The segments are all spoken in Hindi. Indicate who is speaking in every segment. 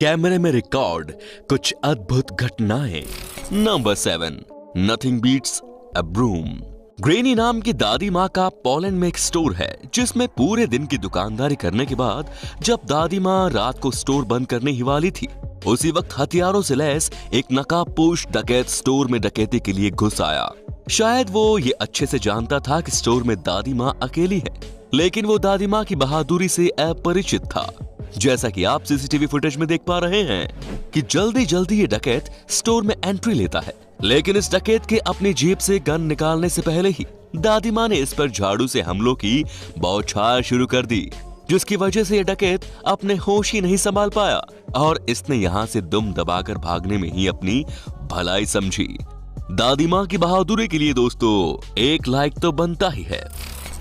Speaker 1: कैमरे में रिकॉर्ड कुछ अद्भुत घटनाएं। Number 7, nothing beats a broom. Granny नाम की दादी माँ का पोलैंड में एक स्टोर है जिसमें पूरे दिन की दुकानदारी करने के बाद जब दादी माँ रात को स्टोर बंद करने ही वाली थी, उसी वक्त हथियारों से लैस एक नकाबपोश डकैत स्टोर में डकैती के लिए घुस आया। शायद वो ये अच्छे से जानता था कि स्टोर में दादी माँ अकेली है, लेकिन वो दादी माँ की बहादुरी से अपरिचित था। जैसा कि आप सीसीटीवी फुटेज में देख पा रहे हैं कि जल्दी जल्दी ये डकैत स्टोर में एंट्री लेता है, लेकिन इस डकैत के अपनी जेब से गन निकालने से पहले ही दादी माँ ने इस पर झाड़ू से हमलों की बौछार शुरू कर दी, जिसकी वजह से ये डकैत अपने होश ही नहीं संभाल पाया और इसने यहाँ से दुम दबाकर भागने में ही अपनी भलाई समझी। दादी माँ की बहादुरी के लिए दोस्तों एक लाइक तो बनता ही है।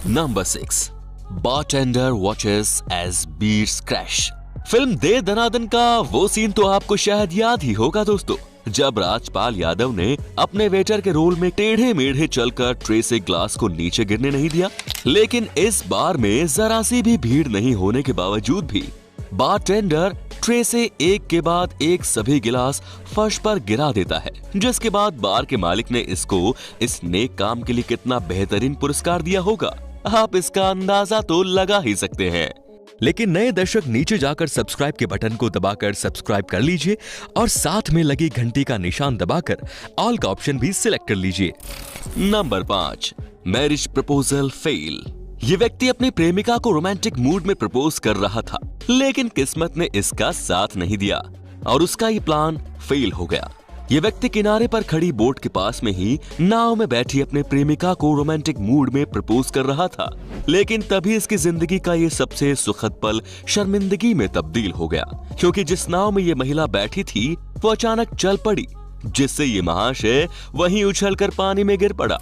Speaker 1: नंबर 6, bartender watches as beats crash. Film De Dana Dan का वो सीन तो आपको शायद याद ही होगा दोस्तों, जब राजपाल यादव ने अपने वेटर के रोल में टेढ़े मेढ़े चलकर ट्रे से ग्लास को नीचे गिरने नहीं दिया। लेकिन इस बार में जरा सी भी भीड़ नहीं होने के बावजूद भी बारटेंडर ट्रे से एक के बाद एक सभी गिलास फर्श पर गिरा देता है, जिसके बाद बार के मालिक ने इसको इस नेक काम के लिए कितना बेहतरीन पुरस्कार दिया होगा, आप इसका अंदाजा तो लगा ही सकते हैं। लेकिन नए दर्शक नीचे जाकर सब्सक्राइब के बटन को दबाकर सब्सक्राइब कर लीजिए और साथ में लगी घंटी का निशान दबाकर ऑल का ऑप्शन भी सिलेक्ट कर लीजिए। Number 5, marriage proposal fail. ये व्यक्ति अपनी प्रेमिका को रोमांटिक मूड में प्रपोज कर रहा था, लेकिन किस्मत ने इसका साथ नहीं दिया और उसका ये प्लान फेल हो गया। ये व्यक्ति किनारे पर खड़ी बोट के पास में ही नाव में बैठी अपने प्रेमिका को रोमांटिक मूड में प्रपोज कर रहा था, लेकिन तभी इसकी जिंदगी का ये सबसे सुखद पल शर्मिंदगी में तब्दील हो गया, क्योंकि जिस नाव में ये महिला बैठी थी वो अचानक चल पड़ी, जिससे ये महाशय वहीं उछलकर पानी में गिर पड़ा।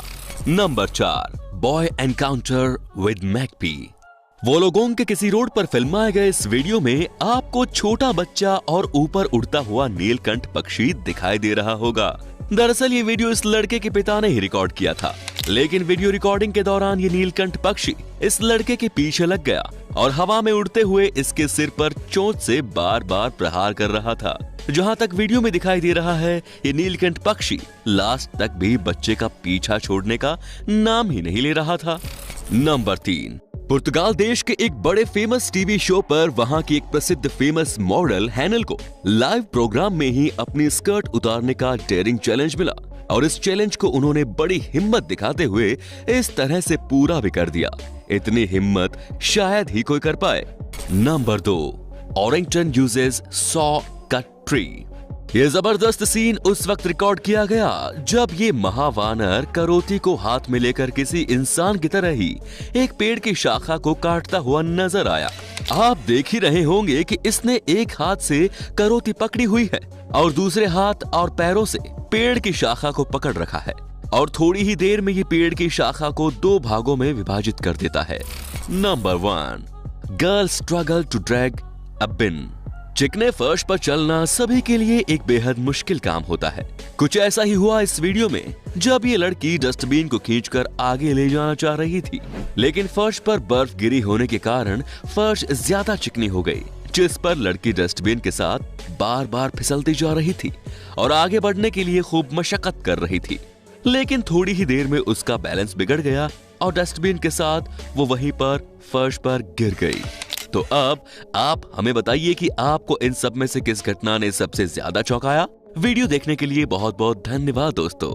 Speaker 1: नंबर 4, boy encounter with McPhee. Wollongong के किसी रोड पर फिल्माए गए इस वीडियो में आपको छोटा बच्चा और ऊपर उड़ता हुआ नीलकंठ पक्षी दिखाई दे रहा होगा। दरअसल ये वीडियो इस लड़के के पिता ने ही रिकॉर्ड किया था, लेकिन वीडियो रिकॉर्डिंग के दौरान ये नीलकंठ पक्षी इस लड़के के पीछे लग गया और हवा में उड़ते हुए इसके सिर पर चोंच से बार बार प्रहार कर रहा था। जहाँ तक वीडियो में दिखाई दे रहा है, ये नीलकंठ पक्षी लास्ट तक भी बच्चे का पीछा छोड़ने का नाम ही नहीं ले रहा था। नंबर 3, पुर्तगाल देश के एक बड़े फेमस टीवी शो पर वहां की एक प्रसिद्ध फेमस मॉडल हैनल को लाइव प्रोग्राम में ही अपनी स्कर्ट उतारने का डेयरिंग चैलेंज मिला और इस चैलेंज को उन्होंने बड़ी हिम्मत दिखाते हुए इस तरह से पूरा भी कर दिया। इतनी हिम्मत शायद ही कोई कर पाए। नंबर 2, Orrington uses saw cut tree. ये जबरदस्त सीन उस वक्त रिकॉर्ड किया गया जब ये महावानर करोती को हाथ में लेकर किसी इंसान की तरह ही एक पेड़ की शाखा को काटता हुआ नजर आया। आप देख ही रहे होंगे कि इसने एक हाथ से करोती पकड़ी हुई है और दूसरे हाथ और पैरों से पेड़ की शाखा को पकड़ रखा है और थोड़ी ही देर में ये पेड़ की शाखा को 2 भागों में विभाजित कर देता है। नंबर 1, girl struggle to drag a bin. चिकने फर्श पर चलना सभी के लिए एक बेहद मुश्किल काम होता है। कुछ ऐसा ही हुआ इस वीडियो में जब ये लड़की डस्टबिन को खींचकर आगे ले जाना चाह रही थी, लेकिन फर्श पर बर्फ गिरी होने के कारण फर्श ज्यादा चिकनी हो गई, जिस पर लड़की डस्टबिन के साथ बार बार फिसलती जा रही थी और आगे बढ़ने के लिए खूब मशक्कत कर रही थी। लेकिन थोड़ी ही देर में उसका बैलेंस बिगड़ गया और डस्टबिन के साथ वो वहीं पर फर्श पर गिर गई। तो अब आप हमें बताइए कि आपको इन सब में से किस घटना ने सबसे ज्यादा चौंकाया। वीडियो देखने के लिए बहुत बहुत धन्यवाद दोस्तों।